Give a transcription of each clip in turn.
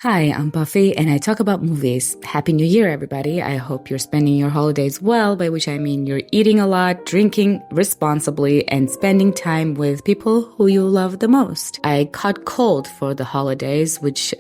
Hi, I'm Buffy, and I talk about movies. Happy New Year, everybody. I hope you're spending your holidays well, by which I mean you're eating a lot, drinking responsibly, and spending time with people who you love the most. I caught cold for the holidays, which,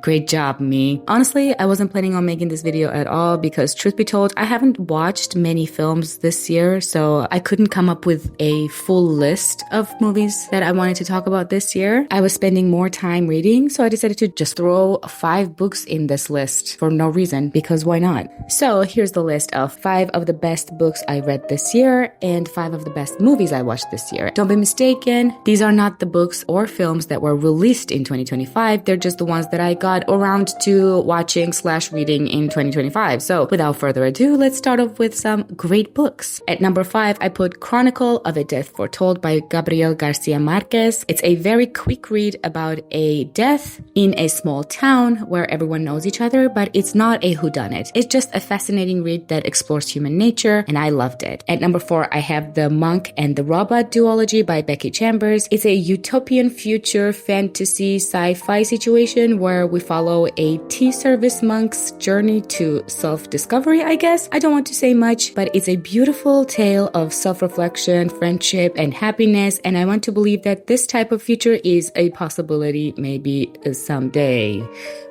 great job, me. Honestly, I wasn't planning on making this video at all because, truth be told, I haven't watched many films this year, so I couldn't come up with a full list of movies that I wanted to talk about this year. I was spending more time reading, so I decided to just throw 5 books in this list for no reason, because why not? So here's the list of 5 of the best books I read this year and 5 of the best movies I watched this year. Don't be mistaken, these are not the books or films that were released in 2025. They're just the ones that I got around to watching/reading in 2025. So without further ado, let's start off with some great books. At number 5, I put Chronicle of a Death Foretold by Gabriel Garcia Marquez. It's a very quick read about a death in a small town where everyone knows each other, but it's not a whodunit. It's just a fascinating read that explores human nature, and I loved it. At number 4, I have The Monk and the Robot duology by Becky Chambers. It's a utopian future fantasy sci-fi situation where we follow a tea service monk's journey to self-discovery, I guess. I don't want to say much, but it's a beautiful tale of self-reflection, friendship, and happiness, and I want to believe that this type of future is a possibility maybe someday.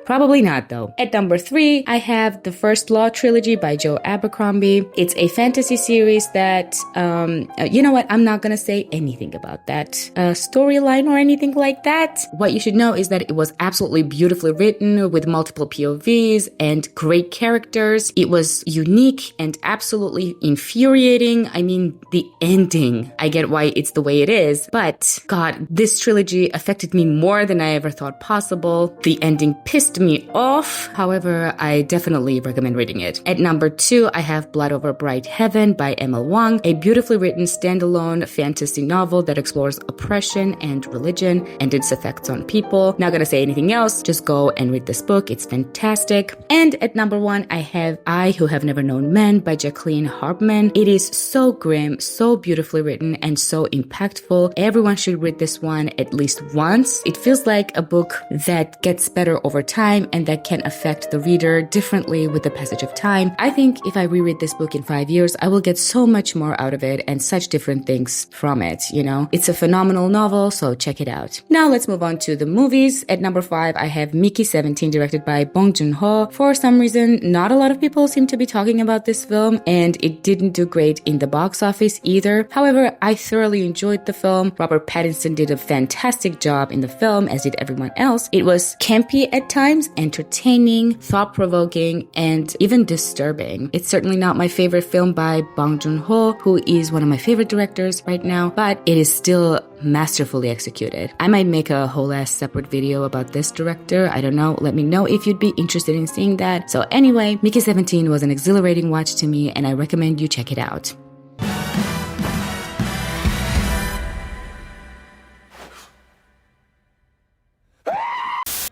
Probably not, though. At number 3, I have The First Law trilogy by Joe Abercrombie. It's a fantasy series that, you know what? I'm not gonna say anything about that storyline or anything like that. What you should know is that it was absolutely beautifully written with multiple POVs and great characters. It was unique and absolutely infuriating. I mean, the ending. I get why it's the way it is, but God, this trilogy affected me more than I ever thought possible. The ending pissed me off. However, I definitely recommend reading it. At number 2, I have Blood Over Bright Heaven by Emma Wang, a beautifully written standalone fantasy novel that explores oppression and religion and its effects on people. Not gonna say anything else, just go and read this book. It's fantastic. And at number 1, I have I Who Have Never Known Men by Jacqueline Harbman. It is so grim, so beautifully written, and so impactful. Everyone should read this one at least once. It feels like a book that gets better over time and that can affect the reader differently with the passage of time. I think if I reread this book in 5 years, I will get so much more out of it and such different things from it, you know? It's a phenomenal novel, so check it out. Now let's move on to the movies. At number 5, I have Mickey 17, directed by Bong Joon-ho. For some reason, not a lot of people seem to be talking about this film, and it didn't do great in the box office either. However, I thoroughly enjoyed the film. Robert Pattinson did a fantastic job in the film, as did everyone else. It was campy at times, entertaining, thought-provoking, and even disturbing. It's certainly not my favorite film by Bong Joon-ho, who is one of my favorite directors right now, but it is still masterfully executed. I might make a whole ass separate video about this director. I don't know. Let me know if you'd be interested in seeing that. So anyway, Mickey 17 was an exhilarating watch to me, and I recommend you check it out.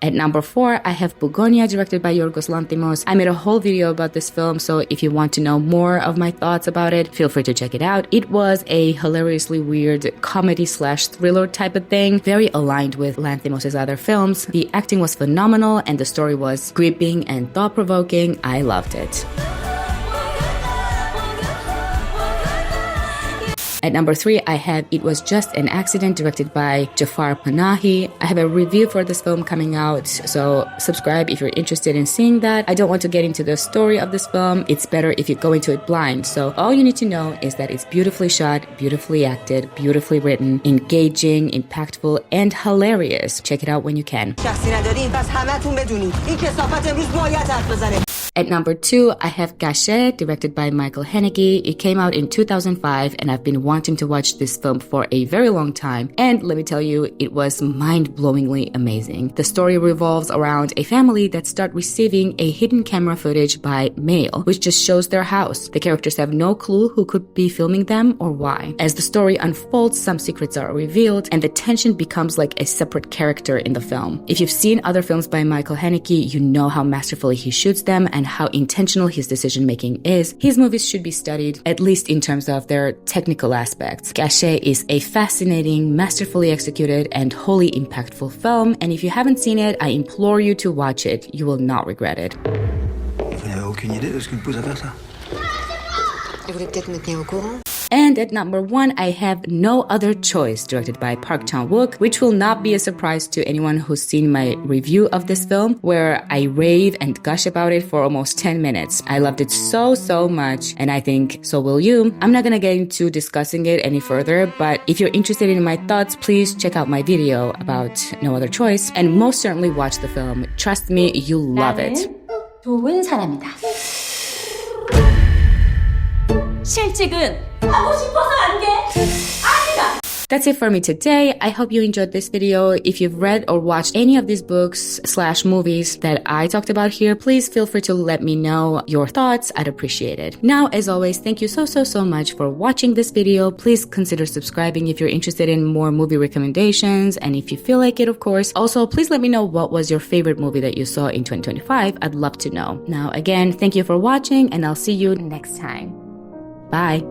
At number 4, I have Bugonia, directed by Yorgos Lanthimos. I made a whole video about this film, so if you want to know more of my thoughts about it, feel free to check it out. It was a hilariously weird comedy/thriller type of thing, very aligned with Lanthimos' other films. The acting was phenomenal, and the story was gripping and thought-provoking. I loved it. At number 3, I have It Was Just an Accident, directed by Jafar Panahi. I have a review for this film coming out, so subscribe if you're interested in seeing that. I don't want to get into the story of this film. It's better if you go into it blind. So all you need to know is that it's beautifully shot, beautifully acted, beautifully written, engaging, impactful, and hilarious. Check it out when you can. At number 2, I have Gachet, directed by Michael Haneke. It came out in 2005, and I've been wanting to watch this film for a very long time. And let me tell you, it was mind-blowingly amazing. The story revolves around a family that start receiving a hidden camera footage by mail, which just shows their house. The characters have no clue who could be filming them or why. As the story unfolds, some secrets are revealed, and the tension becomes like a separate character in the film. If you've seen other films by Michael Haneke, you know how masterfully he shoots them, and and how intentional his decision making is, his movies should be studied, at least in terms of their technical aspects. Gâché is a fascinating, masterfully executed, and wholly impactful film, and if you haven't seen it, I implore you to watch it. You will not regret it. Vous n'avez aucune idée de ce qu'une pousse à faire ça? Vous voulez peut-être me tenir au courant? And at number 1, I have No Other Choice, directed by Park Chan-wook, which will not be a surprise to anyone who's seen my review of this film, where I rave and gush about it for almost 10 minutes. I loved it so much, and I think so will you. I'm not gonna get into discussing it any further, but if you're interested in my thoughts, please check out my video about No Other Choice, and most certainly watch the film. Trust me, you'll love it. 좋은 사람이다. 실직은 하고 싶어서 안 돼. 아니다. That's it for me today. I hope you enjoyed this video. If you've read or watched any of these books / movies that I talked about here, please feel free to let me know your thoughts. I'd appreciate it. Now, as always, thank you so much for watching this video. Please consider subscribing if you're interested in more movie recommendations, and if you feel like it, of course. Also, please let me know what was your favorite movie that you saw in 2025. I'd love to know. Now, again, thank you for watching, and I'll see you next time. Bye.